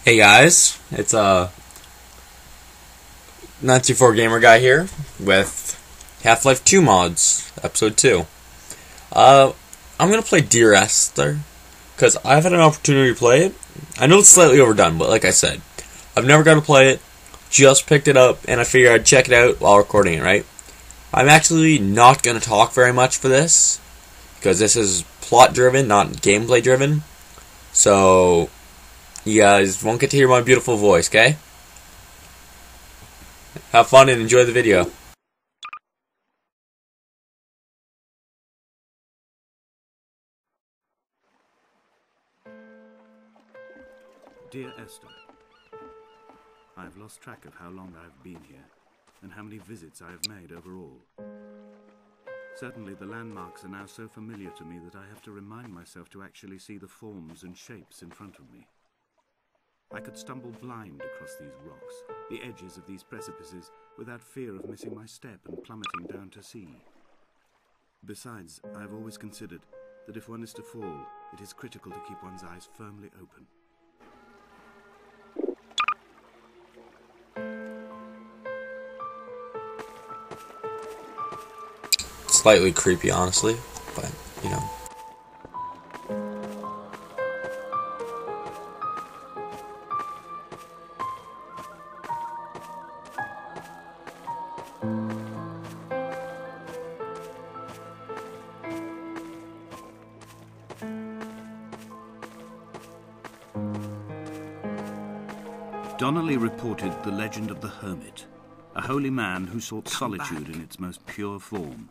Hey guys, it's not too far gamer guy here with Half-Life 2 mods, episode 2. Uh, I'm gonna play Dear Esther because I've had an opportunity to play it. I know it's slightly overdone, but like I said, I've never got to play it. Just picked it up, and I figured I'd check it out while recording it. Right? I'm actually not gonna talk very much for this because this is plot-driven, not gameplay-driven. So you guys won't get to hear my beautiful voice, okay? Have fun and enjoy the video. Dear Esther, I have lost track of how long I have been here and how many visits I have made overall. Certainly the landmarks are now so familiar to me that I have to remind myself to actually see the forms and shapes in front of me. I could stumble blind across these rocks, the edges of these precipices, without fear of missing my step and plummeting down to sea. Besides, I have always considered that if one is to fall, it is critical to keep one's eyes firmly open. Slightly creepy, honestly, but you know. Donnelly reported the legend of the hermit, a holy man who sought solitude in its most pure form.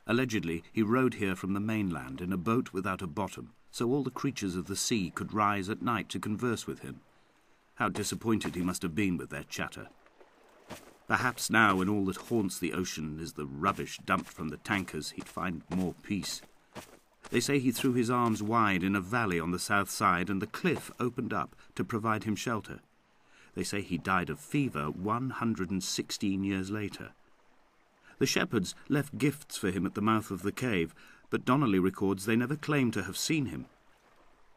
Allegedly, he rode here from the mainland in a boat without a bottom, so all the creatures of the sea could rise at night to converse with him. How disappointed he must have been with their chatter. Perhaps now, when all that haunts the ocean is the rubbish dumped from the tankers, he'd find more peace. They say he threw his arms wide in a valley on the south side, and the cliff opened up to provide him shelter. They say he died of fever 116 years later. The shepherds left gifts for him at the mouth of the cave, but Donnelly records they never claimed to have seen him.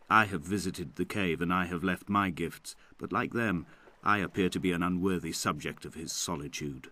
I have visited the cave and I have left my gifts, but like them, I appear to be an unworthy subject of his solitude.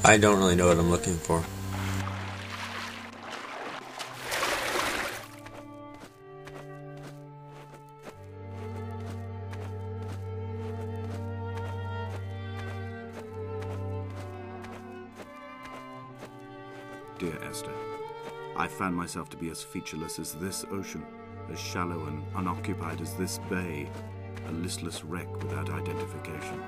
I don't really know what I'm looking for. Dear Esther, I found myself to be as featureless as this ocean, as shallow and unoccupied as this bay, a listless wreck without identification.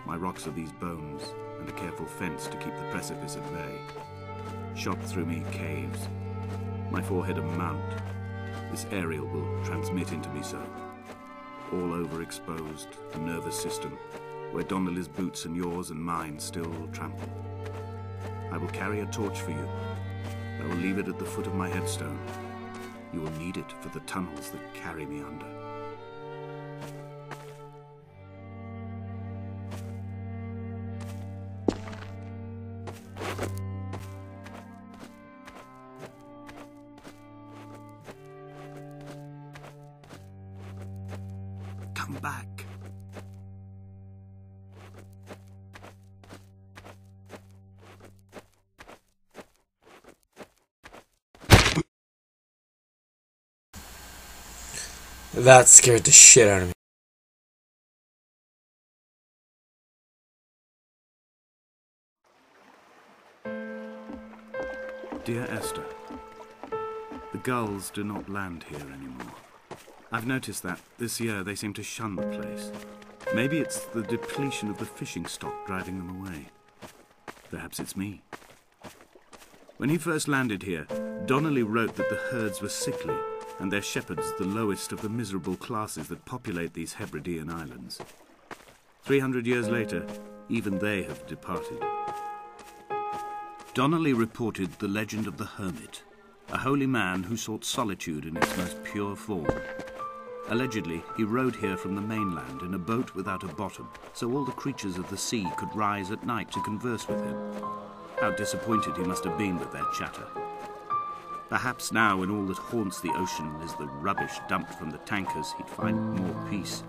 My rocks are these bones, and a careful fence to keep the precipice at bay. Shot through me caves, my forehead a mount. This aerial will transmit into me so. All overexposed, the nervous system, where Donnelly's boots and yours and mine still trample. I will carry a torch for you. I will leave it at the foot of my headstone. You will need it for the tunnels that carry me under. Come back. That scared the shit out of me. Dear Esther, the gulls do not land here anymore. I've noticed that this year they seem to shun the place. Maybe it's the depletion of the fishing stock driving them away. Perhaps it's me. When he first landed here, Donnelly wrote that the herds were sickly and their shepherds the lowest of the miserable classes that populate these Hebridean islands. 300 years later, even they have departed. Donnelly reported the legend of the hermit, a holy man who sought solitude in its most pure form. Allegedly, he rode here from the mainland in a boat without a bottom, so all the creatures of the sea could rise at night to converse with him. How disappointed he must have been with their chatter. Perhaps now, when all that haunts the ocean is the rubbish dumped from the tankers, he'd find more peace.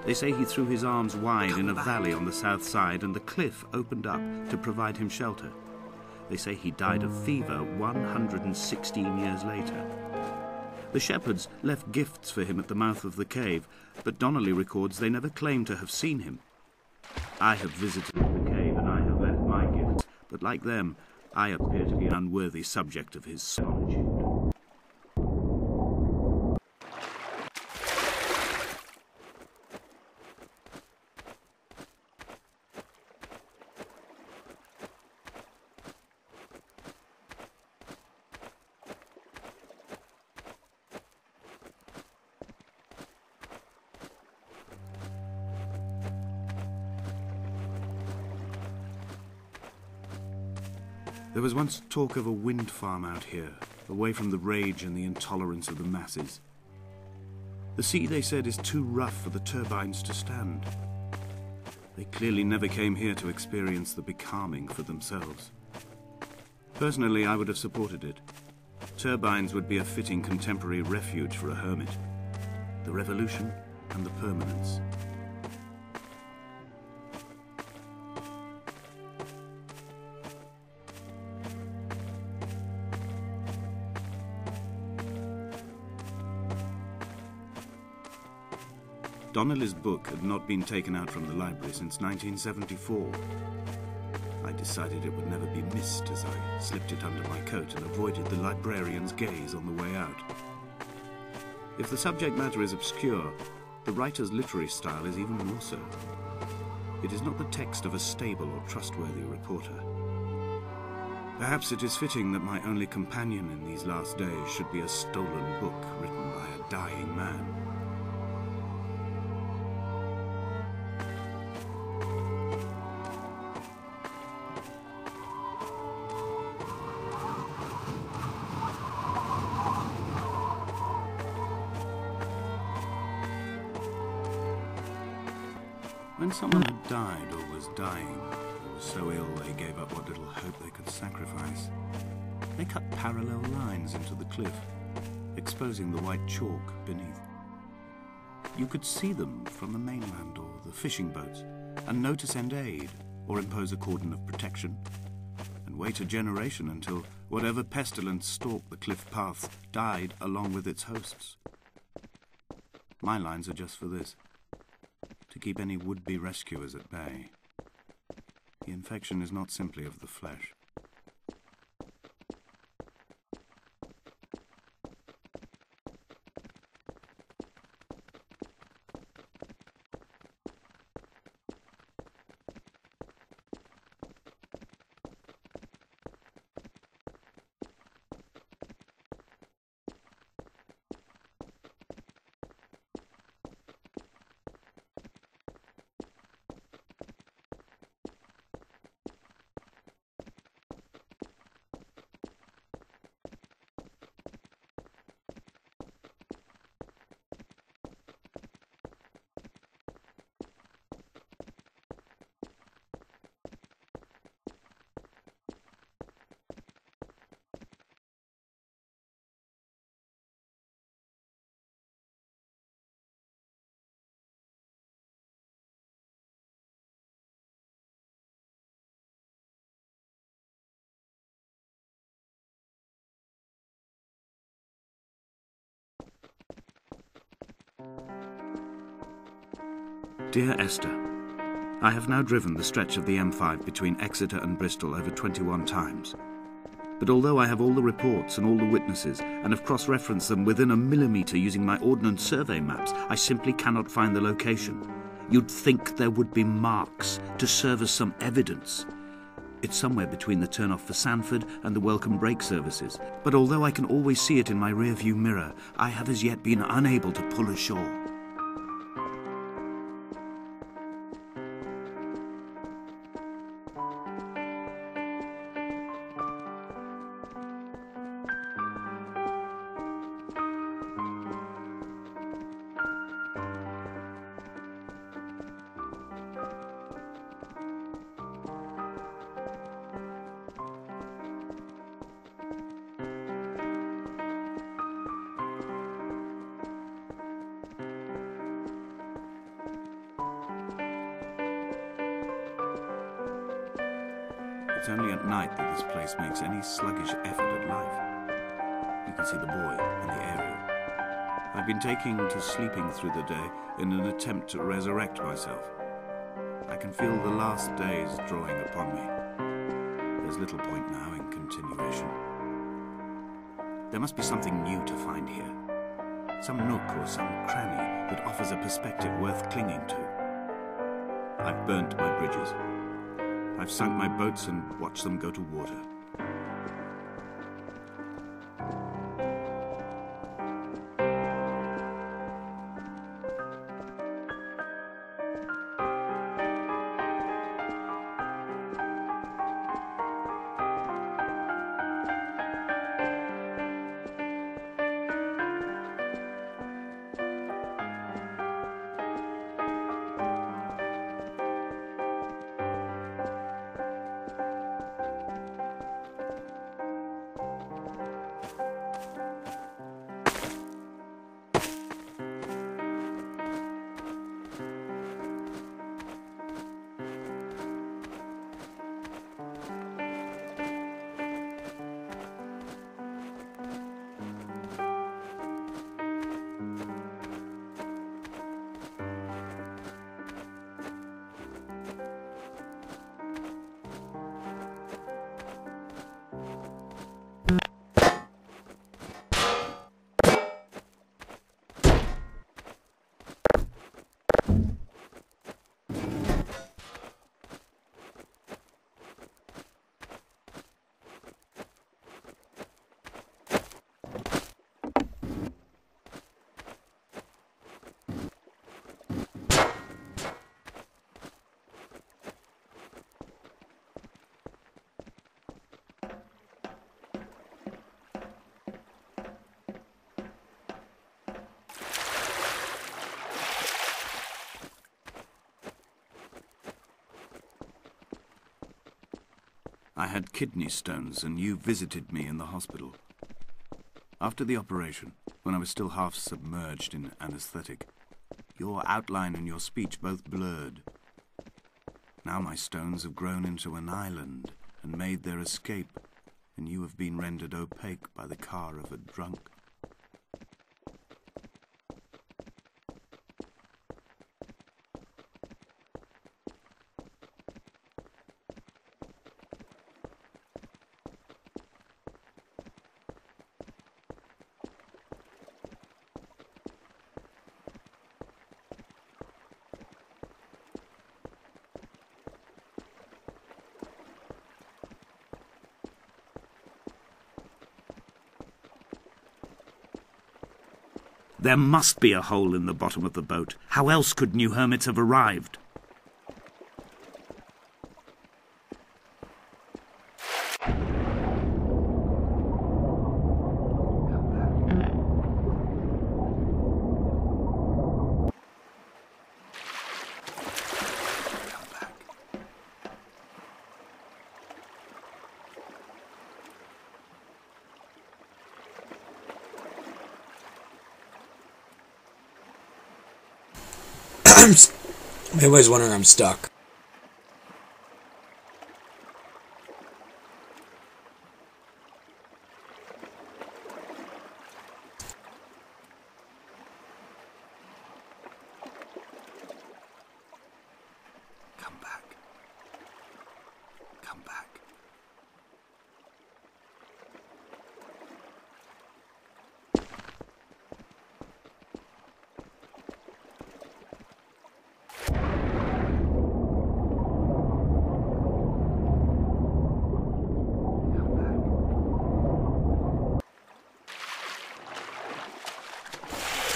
They say he threw his arms wide in a valley on the south side, and the cliff opened up to provide him shelter. They say he died of fever 116 years later. The shepherds left gifts for him at the mouth of the cave, but Donnelly records they never claimed to have seen him. I have visited the cave and I have left my gifts, but like them, I appear to be an unworthy subject of his solitude. There was once talk of a wind farm out here, away from the rage and the intolerance of the masses. The sea, they said, is too rough for the turbines to stand. They clearly never came here to experience the becalming for themselves. Personally, I would have supported it. Turbines would be a fitting contemporary refuge for a hermit. The revolution and the permanence. Donnelly's book had not been taken out from the library since 1974. I decided it would never be missed as I slipped it under my coat and avoided the librarian's gaze on the way out. If the subject matter is obscure, the writer's literary style is even more so. It is not the text of a stable or trustworthy reporter. Perhaps it is fitting that my only companion in these last days should be a stolen book written by a dying man. When someone had died or was dying, or was so ill they gave up what little hope they could sacrifice, they cut parallel lines into the cliff, exposing the white chalk beneath. You could see them from the mainland or the fishing boats, and know to send aid or impose a cordon of protection, and wait a generation until whatever pestilence stalked the cliff paths died along with its hosts. My lines are just for this. To keep any would-be rescuers at bay. The infection is not simply of the flesh. Dear Esther, I have now driven the stretch of the M5 between Exeter and Bristol over 21 times. But although I have all the reports and all the witnesses, and have cross-referenced them within a millimetre using my Ordnance Survey maps, I simply cannot find the location. You'd think there would be marks to serve as some evidence. It's somewhere between the turn-off for Sanford and the welcome brake services. But although I can always see it in my rear-view mirror, I have as yet been unable to pull ashore. It's only at night that this place makes any sluggish effort at life. You can see the buoy and the aerial. I've been taking to sleeping through the day in an attempt to resurrect myself. I can feel the last days drawing upon me. There's little point now in continuation. There must be something new to find here. Some nook or some cranny that offers a perspective worth clinging to. I've burnt my bridges. I've sunk my boats and watched them go to water. I had kidney stones and you visited me in the hospital. After the operation, when I was still half submerged in anaesthetic, your outline and your speech both blurred. Now my stones have grown into an island and made their escape, and you have been rendered opaque by the car of a drunk. There must be a hole in the bottom of the boat. How else could new hermits have arrived? Everybody's wondering I'm stuck. come back.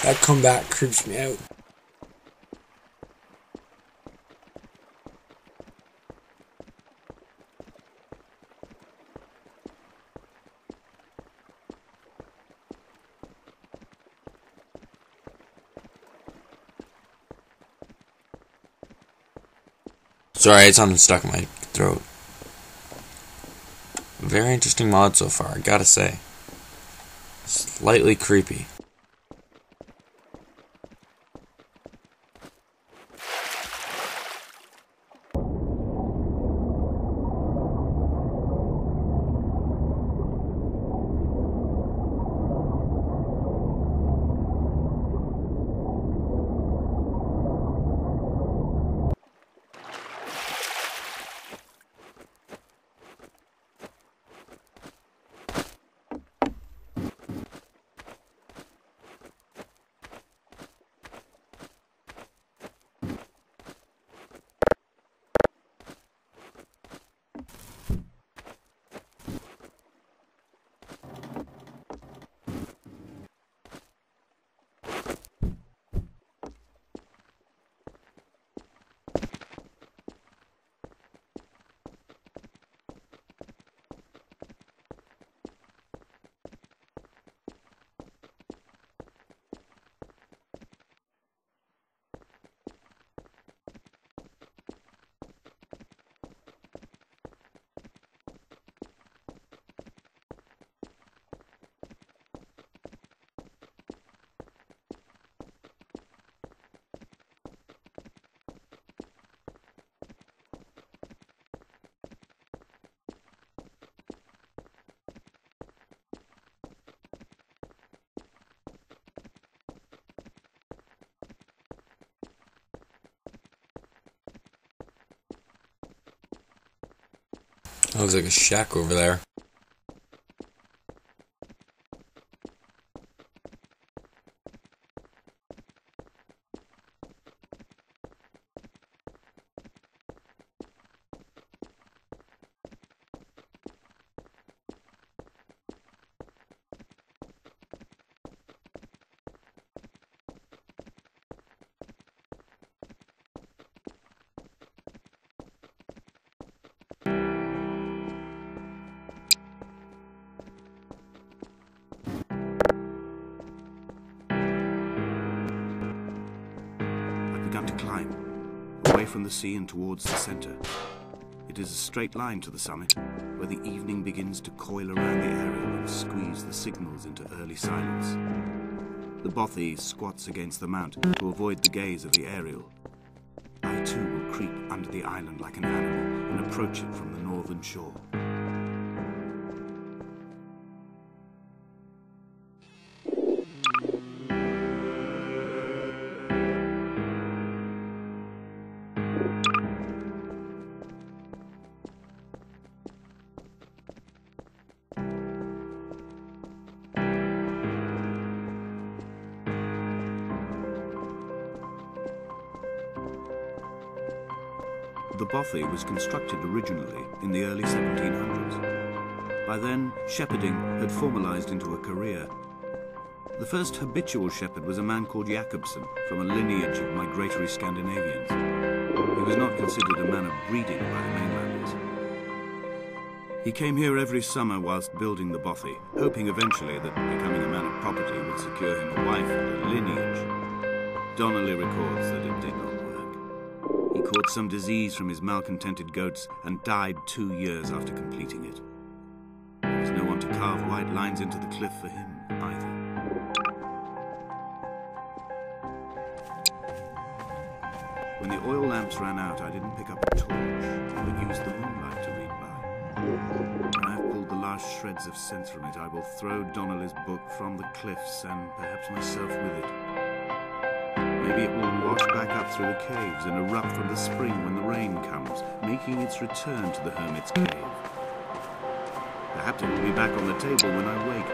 That comeback creeps me out. Sorry, it's something stuck in my throat. Very interesting mod so far, I gotta say. Slightly creepy. Oh, there's like a shack over there. Begun to climb, away from the sea and towards the center. It is a straight line to the summit, where the evening begins to coil around the area and squeeze the signals into early silence. The bothy squats against the mount to avoid the gaze of the aerial. I too will creep under the island like an animal and approach it from the northern shore. The bothy was constructed originally in the early 1700s. By then, shepherding had formalized into a career. The first habitual shepherd was a man called Jacobson, from a lineage of migratory Scandinavians. He was not considered a man of breeding by the mainlanders. He came here every summer whilst building the bothy, hoping eventually that becoming a man of property would secure him a wife and a lineage. Donnelly records that it did not work. He caught some disease from his malcontented goats and died 2 years after completing it. There was no one to carve white lines into the cliff for him, either. When the oil lamps ran out, I didn't pick up a torch, but used the moonlight to read by. When I have pulled the last shreds of sense from it, I will throw Donnelly's book from the cliffs and perhaps myself with it. Maybe it will wash back up through the caves and erupt from the spring when the rain comes, making its return to the hermit's cave. Perhaps it will be back on the table when I wake.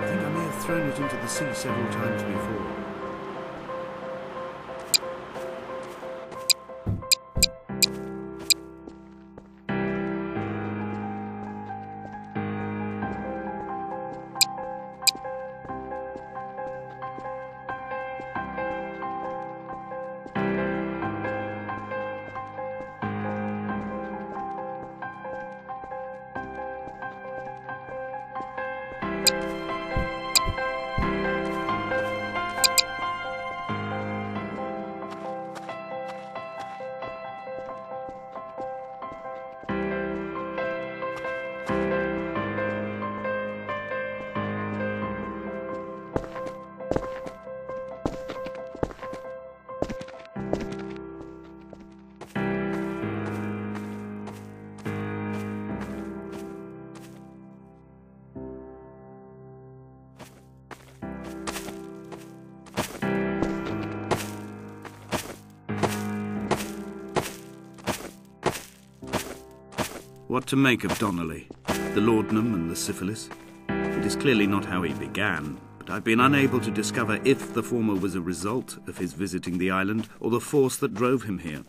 I think I may have thrown it into the sea several times before. What to make of Donnelly, the laudanum and the syphilis? It is clearly not how he began, but I've been unable to discover if the former was a result of his visiting the island or the force that drove him here.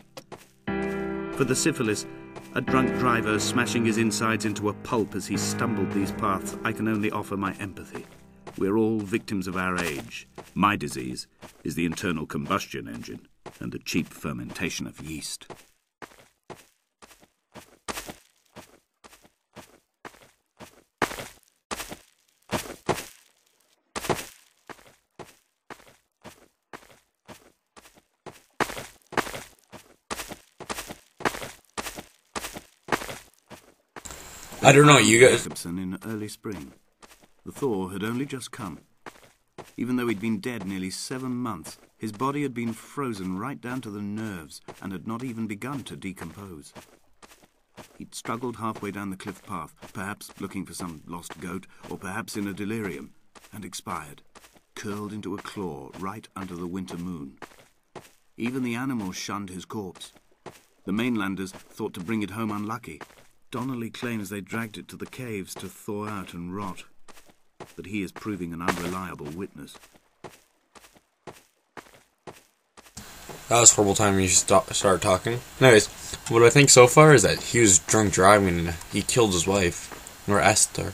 For the syphilis, a drunk driver smashing his insides into a pulp as he stumbled these paths, I can only offer my empathy. We're all victims of our age. My disease is the internal combustion engine and the cheap fermentation of yeast. I don't know, you guys... Jacobson in early spring. The thaw had only just come. Even though he'd been dead nearly 7 months, his body had been frozen right down to the nerves and had not even begun to decompose. He'd struggled halfway down the cliff path, perhaps looking for some lost goat, or perhaps in a delirium, and expired, curled into a claw right under the winter moon. Even the animals shunned his corpse. The mainlanders thought to bring it home unlucky. Donnelly claims they dragged it to the caves to thaw out and rot, but he is proving an unreliable witness. That was a horrible time when you started talking. Anyways, what I think so far is that he was drunk driving and he killed his wife, or Esther.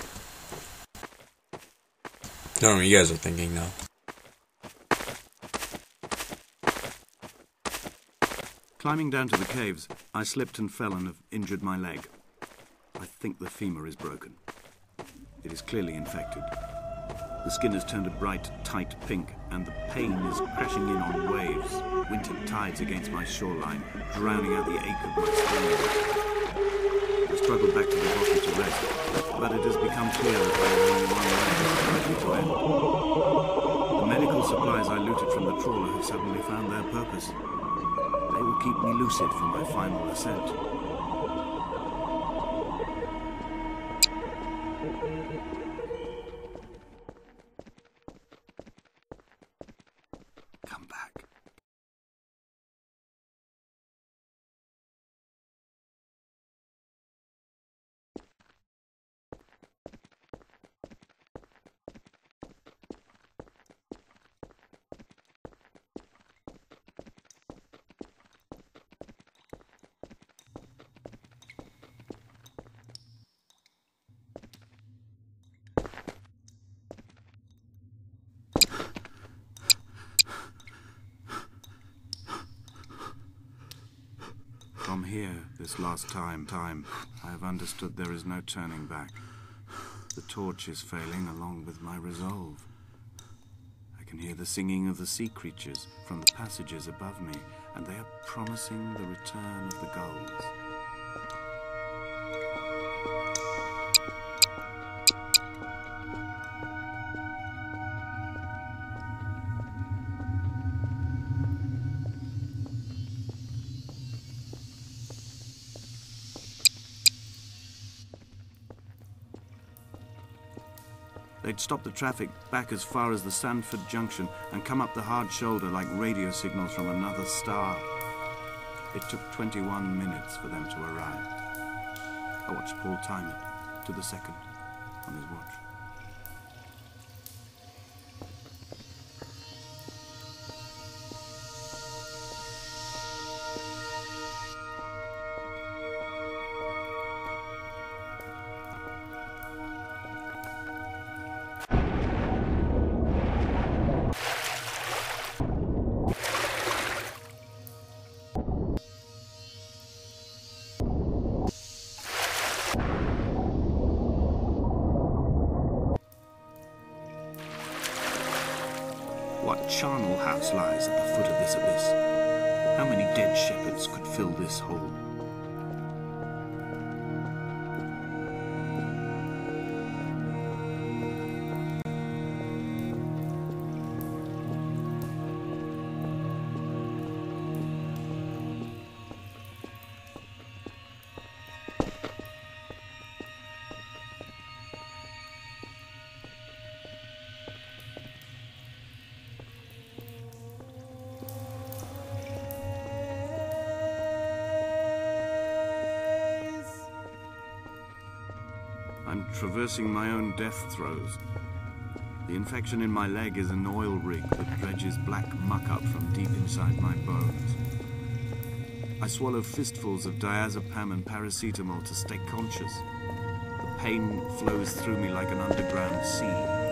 I don't know what you guys are thinking now. Climbing down to the caves, I slipped and fell and have injured my leg. I think the femur is broken. It is clearly infected. The skin has turned a bright, tight pink, and the pain is crashing in on waves, winter tides against my shoreline, drowning out the ache of my spine. I struggled back to the bottom to rest, but it has become clear that there is only one way to end. The medical supplies I looted from the trawler have suddenly found their purpose. They will keep me lucid for my final ascent. Come back. From here, this last time, I have understood there is no turning back. The torch is failing along with my resolve. I can hear the singing of the sea creatures from the passages above me, and they are promising the return of the gulls. They'd stop the traffic back as far as the Sandford Junction and come up the hard shoulder like radio signals from another star. It took 21 minutes for them to arrive. I watched Paul time it to the second on his watch. What charnel house lies at the foot of this abyss? How many dead shepherds could fill this hole? I'm traversing my own death throes. The infection in my leg is an oil rig that dredges black muck up from deep inside my bones. I swallow fistfuls of diazepam and paracetamol to stay conscious. The pain flows through me like an underground sea.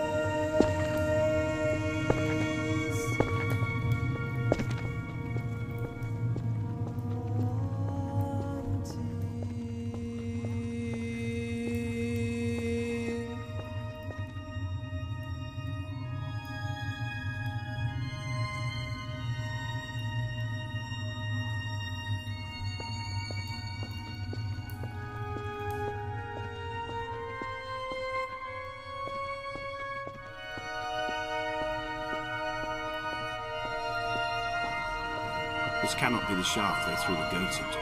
This cannot be the shaft they threw the goats into.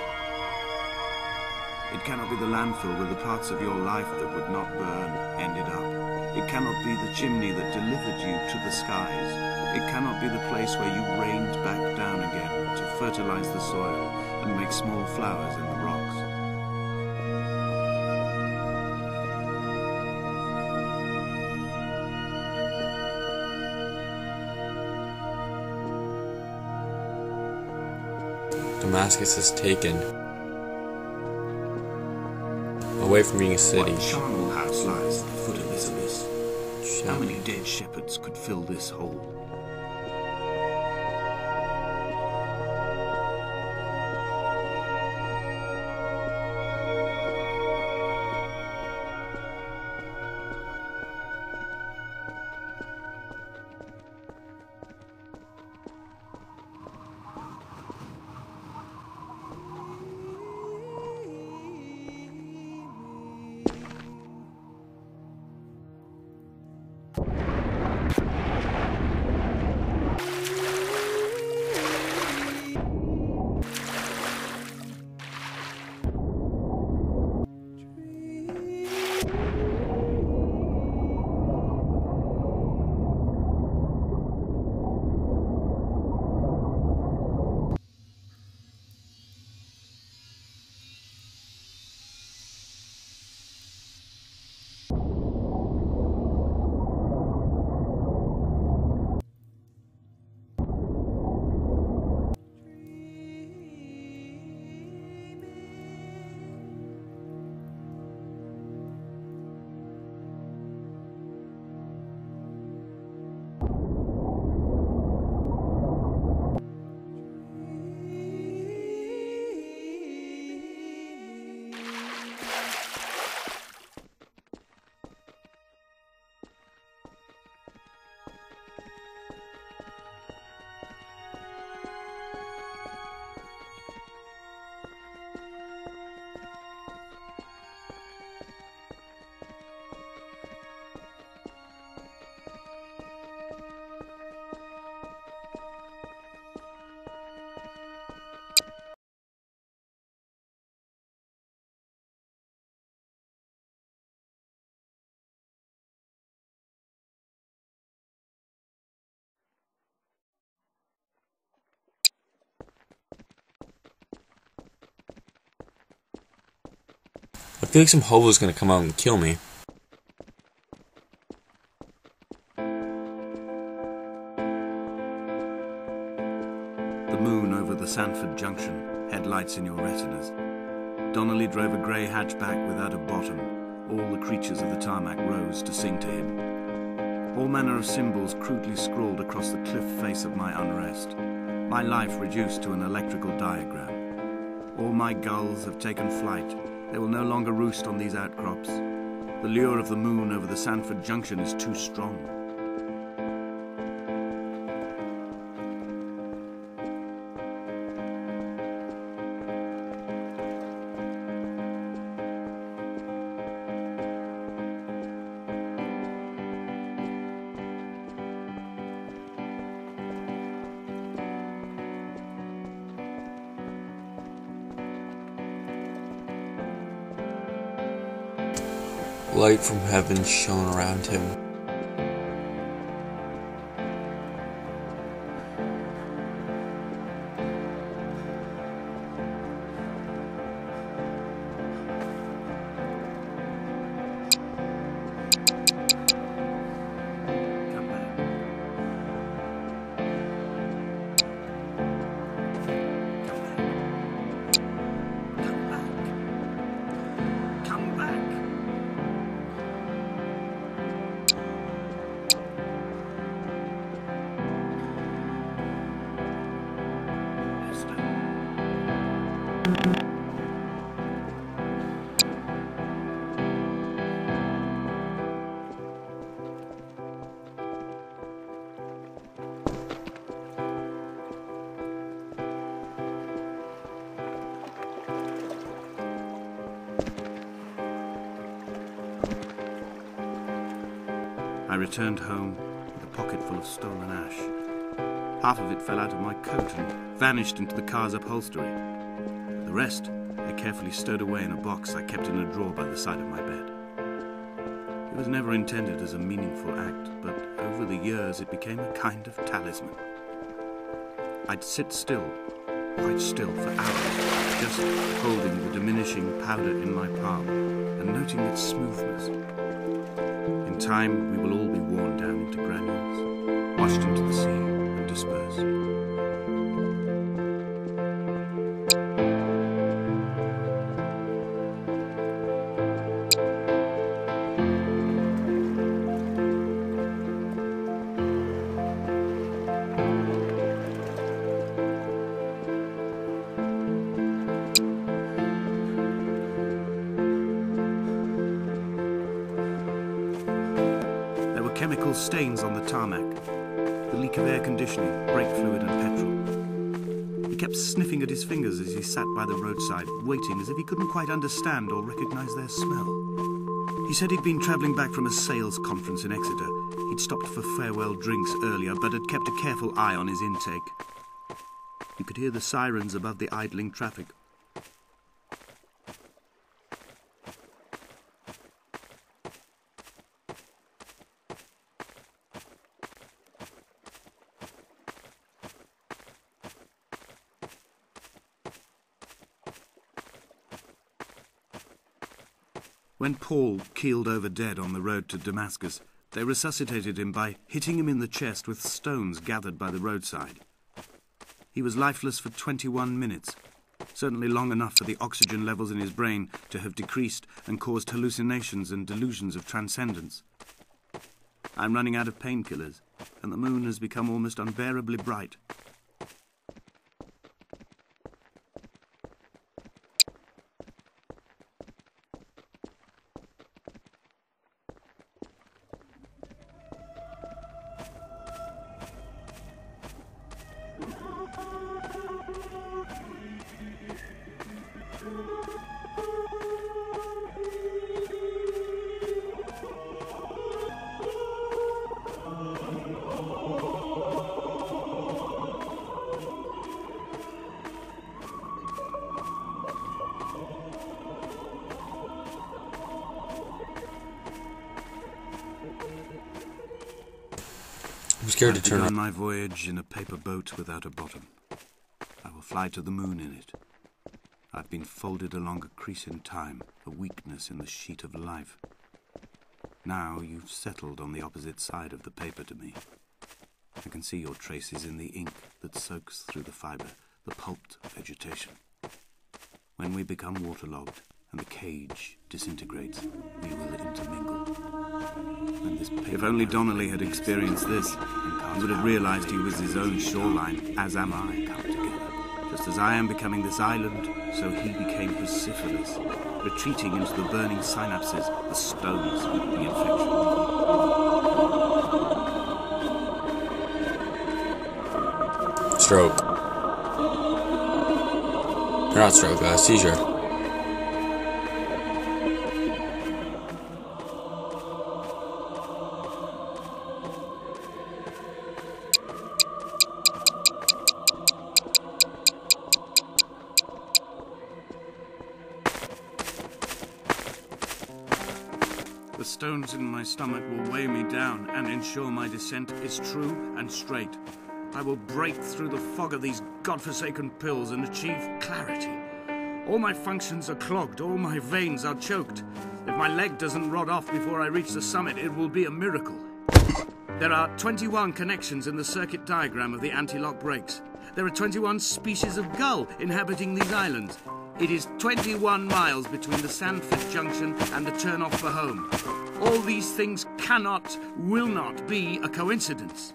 It cannot be the landfill where the parts of your life that would not burn ended up. It cannot be the chimney that delivered you to the skies. It cannot be the place where you rained back down again to fertilize the soil and make small flowers in the rocks. Damascus is taken. Away from being a city. What charnel house lies at the foot of this abyss? How many dead shepherds could fill this hole? feel like some hobo's gonna come out and kill me. The moon over the Sanford Junction, headlights in your retinas. Donnelly drove a grey hatchback without a bottom. All the creatures of the tarmac rose to sing to him. All manner of symbols crudely scrawled across the cliff face of my unrest. My life reduced to an electrical diagram. All my gulls have taken flight. They will no longer roost on these outcrops. The lure of the moon over the Sanford Junction is too strong. Light from heaven shone around him. I returned home with a pocket full of stolen ash. Half of it fell out of my coat and vanished into the car's upholstery. The rest I carefully stowed away in a box I kept in a drawer by the side of my bed. It was never intended as a meaningful act, but over the years it became a kind of talisman. I'd sit still, quite still, for hours, just holding the diminishing powder in my palm and noting its smoothness. In time, we will all be worn down into granules, washed into the sea and dispersed. Chemical stains on the tarmac, the leak of air conditioning, brake fluid and petrol. He kept sniffing at his fingers as he sat by the roadside, waiting as if he couldn't quite understand or recognize their smell. He said he'd been travelling back from a sales conference in Exeter. He'd stopped for farewell drinks earlier, but had kept a careful eye on his intake. You could hear the sirens above the idling traffic. When Paul keeled over dead on the road to Damascus, they resuscitated him by hitting him in the chest with stones gathered by the roadside. He was lifeless for 21 minutes, certainly long enough for the oxygen levels in his brain to have decreased and caused hallucinations and delusions of transcendence. I'm running out of painkillers, and the moon has become almost unbearably bright. I'm scared to turn on around. my voyage in a paper boat without a bottom. I will fly to the moon in it. I've been folded along a crease in time, a weakness in the sheet of life. Now you've settled on the opposite side of the paper to me. I can see your traces in the ink that soaks through the fibre, the pulped vegetation. When we become waterlogged and the cage disintegrates, we will intermingle. When this if only Donnelly had experienced this, he would have realized he was his own shoreline, as am I, come together. Just as I am becoming this island, so he became his syphilis, retreating into the burning synapses, the stones, the infection. Stroke. Not stroke, seizure. The stones in my stomach will weigh me down and ensure my descent is true and straight. I will break through the fog of these godforsaken pills and achieve clarity. All my functions are clogged, all my veins are choked. If my leg doesn't rot off before I reach the summit, it will be a miracle. There are 21 connections in the circuit diagram of the anti-lock brakes. There are 21 species of gull inhabiting these islands. It is 21 miles between the Sandford Junction and the turn-off for home. All these things cannot, will not be a coincidence.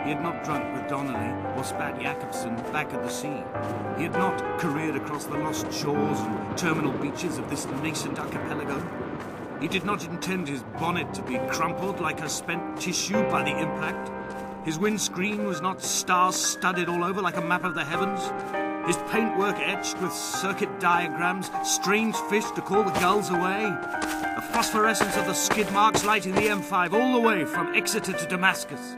He had not drunk with Donnelly or spat Jakobsen back at the sea. He had not careered across the lost shores and terminal beaches of this nascent archipelago. He did not intend his bonnet to be crumpled like a spent tissue by the impact. His windscreen was not star-studded all over like a map of the heavens. His paintwork etched with circuit diagrams, strange fish to call the gulls away. The phosphorescence of the skid marks lighting the M5 all the way from Exeter to Damascus.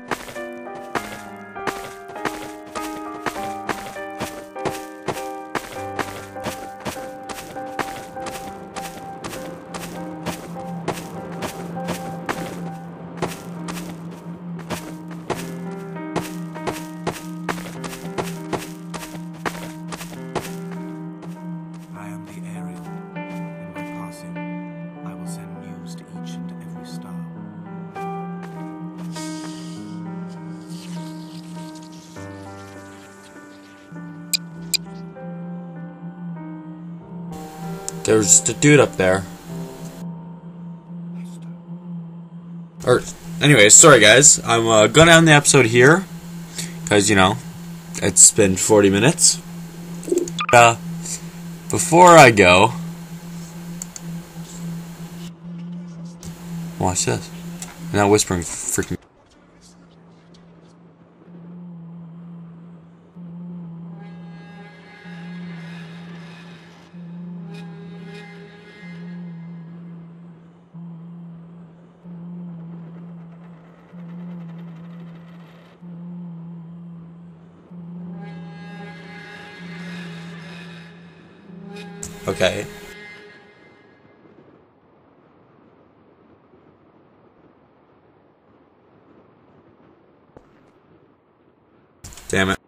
There's the dude up there. Anyways, sorry guys. I'm gonna end the episode here. Because, you know, it's been 40 minutes. Before I go... Watch this. I'm not whispering freaking... Okay. Damn it.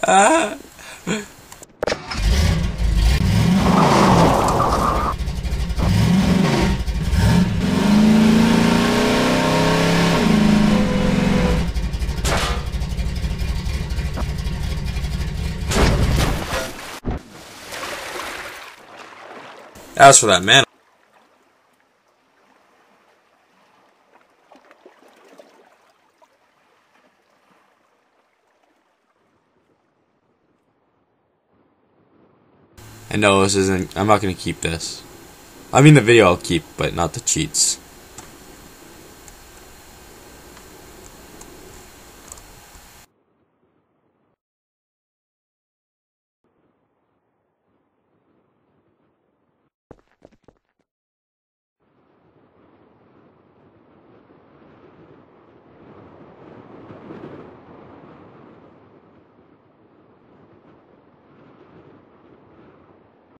As for that man, I know this isn't. I'm not gonna keep this. I mean, the video I'll keep, but not the cheats.